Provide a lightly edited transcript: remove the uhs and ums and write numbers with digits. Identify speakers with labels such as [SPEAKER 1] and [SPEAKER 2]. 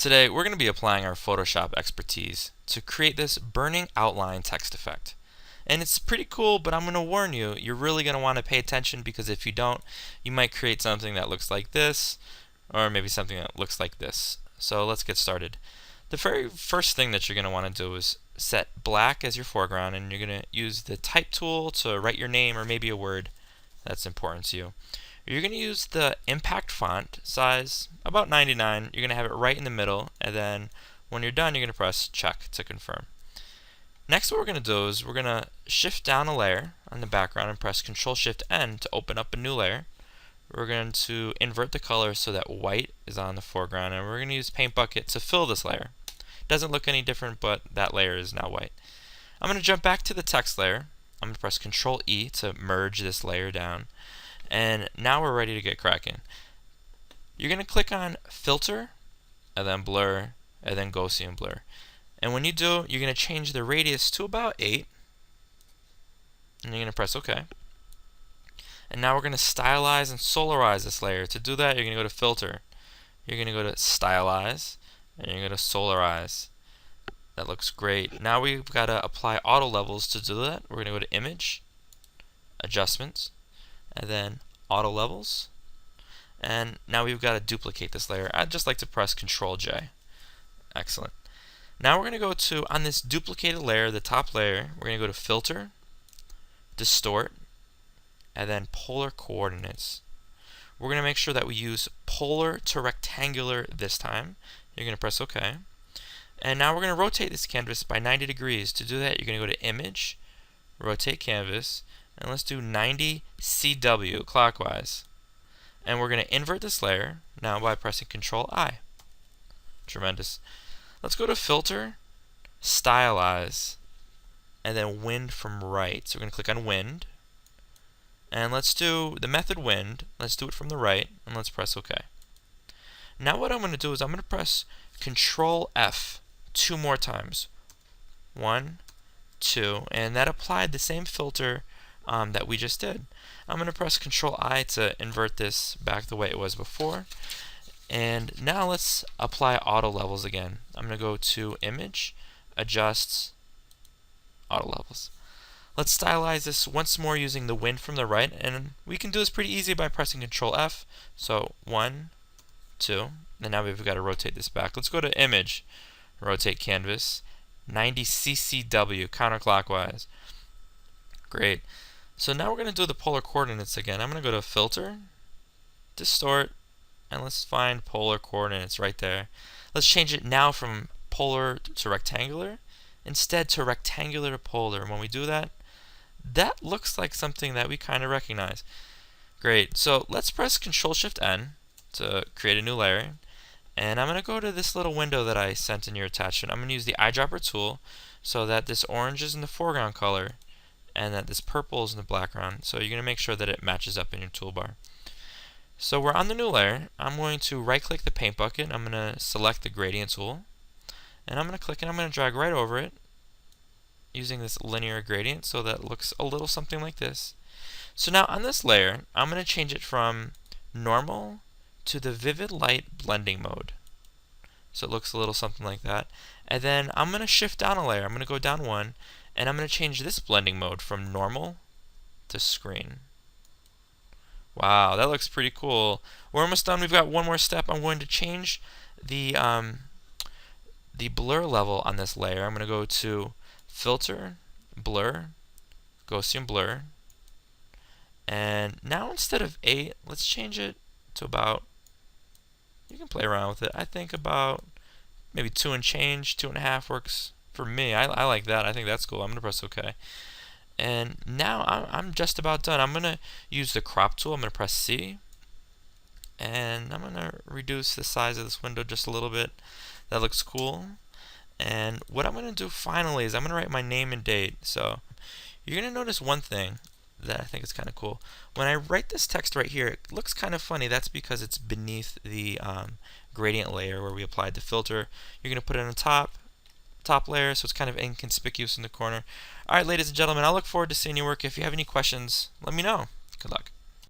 [SPEAKER 1] Today we're going to be applying our Photoshop expertise to create this burning outline text effect. And it's pretty cool, but I'm going to warn you, you're really going to want to pay attention because if you don't, you might create something that looks like this, or maybe something that looks like this. So let's get started. The very first thing that you're going to want to do is set black as your foreground, and you're going to use the type tool to write your name or maybe a word that's important to you. You're going to use the impact font size, about 99. You're going to have it right in the middle, and then when you're done, you're going to press check to confirm. Next, what we're going to do is we're going to shift down a layer on the background and press Control-Shift-N to open up a new layer. We're going to invert the color so that white is on the foreground, and we're going to use Paint Bucket to fill this layer. It doesn't look any different, but that layer is now white. I'm going to jump back to the text layer. I'm going to press Control-E to merge this layer down. And now we're ready to get cracking. You're going to click on Filter, and then Blur, and then Gaussian Blur. And when you do, you're going to change the radius to about 8. And you're going to press OK. And now we're going to stylize and solarize this layer. To do that, you're going to go to Filter. You're going to go to Stylize, and you're going to Solarize. That looks great. Now we've got to apply auto levels to do that. We're going to go to Image, Adjustments, and then Auto Levels. And now we've got to duplicate this layer. I'd just like to press Control-J. Excellent. Now we're going to go to, on this duplicated layer, the top layer, we're going to go to Filter, Distort, and then Polar Coordinates. We're going to make sure that we use polar to rectangular this time. You're going to press OK. And now we're going to rotate this canvas by 90 degrees. To do that, you're going to go to Image, Rotate Canvas, and let's do 90 CW clockwise. And we're going to invert this layer now by pressing Control-I. Tremendous. Let's go to Filter, Stylize, and then Wind from Right. So we're going to click on Wind. And let's do the method Wind. Let's do it from the right, and let's press OK. Now what I'm going to do is I'm going to press Control-F 2 more times. 1, 2, and that applied the same filter that we just did. I'm going to press Control-I to invert this back the way it was before. And now let's apply auto levels again. I'm going to go to Image, Adjust, Auto Levels. Let's stylize this once more using the wind from the right, and we can do this pretty easy by pressing Control-F. So 1, 2, and now we've got to rotate this back. Let's go to Image, Rotate Canvas, 90 CCW counterclockwise. Great. So now we're going to do the polar coordinates again. I'm going to go to Filter, Distort, and let's find polar coordinates right there. Let's change it now from polar to rectangular, instead to rectangular to polar. And when we do that, that looks like something that we kind of recognize. Great. So let's press Control-Shift-N to create a new layer. And I'm going to go to this little window that I sent in your attachment. I'm going to use the eyedropper tool so that this orange is in the foreground color and that this purple is in the background. So you're going to make sure that it matches up in your toolbar. So we're on the new layer. I'm going to right-click the paint bucket. I'm going to select the gradient tool. And I'm going to click and I'm going to drag right over it using this linear gradient so that it looks a little something like this. So now on this layer, I'm going to change it from normal to the vivid light blending mode. So it looks a little something like that. And then I'm going to shift down a layer. I'm going to go down 1, and I'm going to change this blending mode from normal to screen. Wow, that looks pretty cool. We're almost done. We've got one more step. I'm going to change the blur level on this layer. I'm going to go to Filter, Blur, Gaussian Blur, and now instead of 8, let's change it to about, you can play around with it, I think about maybe 2 and change, 2.5 works for me. I like that. I think that's cool. I'm going to press OK. And now I'm just about done. I'm going to use the crop tool. I'm going to press C, and I'm going to reduce the size of this window just a little bit. That looks cool. And what I'm going to do finally is I'm going to write my name and date. So you're going to notice one thing that I think is kind of cool. When I write this text right here, it looks kind of funny. That's because it's beneath the gradient layer where we applied the filter. You're going to put it on the top layer, so it's kind of inconspicuous in the corner. Alright, ladies and gentlemen, I look forward to seeing your work. If you have any questions, let me know. Good luck.